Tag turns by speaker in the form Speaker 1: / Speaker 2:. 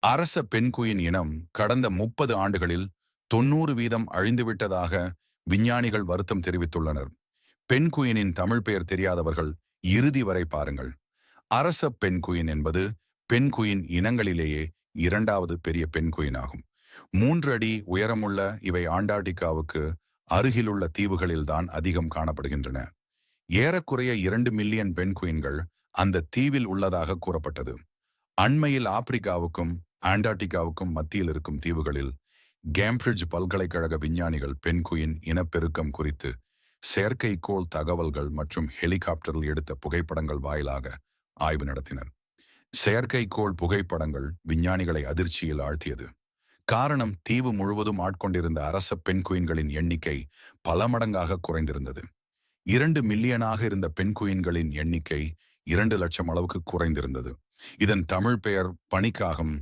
Speaker 1: அரச பெண்குயின் இனம் கடந்த 30 ஆண்டுகளில் 90% அழிந்துவிட்டதாக விஞ்ஞானிகள் வருத்தம் தெரிவித்துள்ளனர். பெண்குயினின் தமிழ் பெயர் தெரியாதவர்கள் இறுதி வரை பாருங்கள். அரச பெண்குயின் என்பது பெண்குயின் இனங்களிலேயே இரண்டாவது பெரிய பெண்குயின் ஆகும். 3 அடி உயரமுள்ள இவை ஆண்டார்டிகாவுக்கு அருகிலுள்ள தீவுகளில்தான் அதிகம் காணப்படுகின்றன. ஏறக்குறைய 2 மில்லியன் பெண்குயின்கள் அந்த தீவில் உள்ளதாக கூறப்பட்டது. அண்மையில் ஆப்பிரிக்காவுக்கும் ஆண்டார்டிகாவுக்கும் மத்தியில் இருக்கும் தீவுகளில் கேம்பிரிட்ஜ் பல்கலைக்கழக விஞ்ஞானிகள் பென்குயின் இனப்பெருக்கம் குறித்து செயற்கைக்கோள் தகவல்கள் மற்றும் ஹெலிகாப்டரில் எடுத்த புகைப்படங்கள் வாயிலாக ஆய்வு நடத்தினர். செயற்கைக்கோள் புகைப்படங்கள் விஞ்ஞானிகளை அதிர்ச்சியில் ஆழ்த்தியது. காரணம், தீவு முழுவதும் ஆட்கொண்டிருந்த அரச பெண்குயின்களின் எண்ணிக்கை பல மடங்காக குறைந்திருந்தது. 2 மில்லியனாக இருந்த பெண்குயின்களின் எண்ணிக்கை 2 லட்சம் அளவுக்கு குறைந்திருந்தது. இதன் தமிழ் பெயர் பனிக்காகம்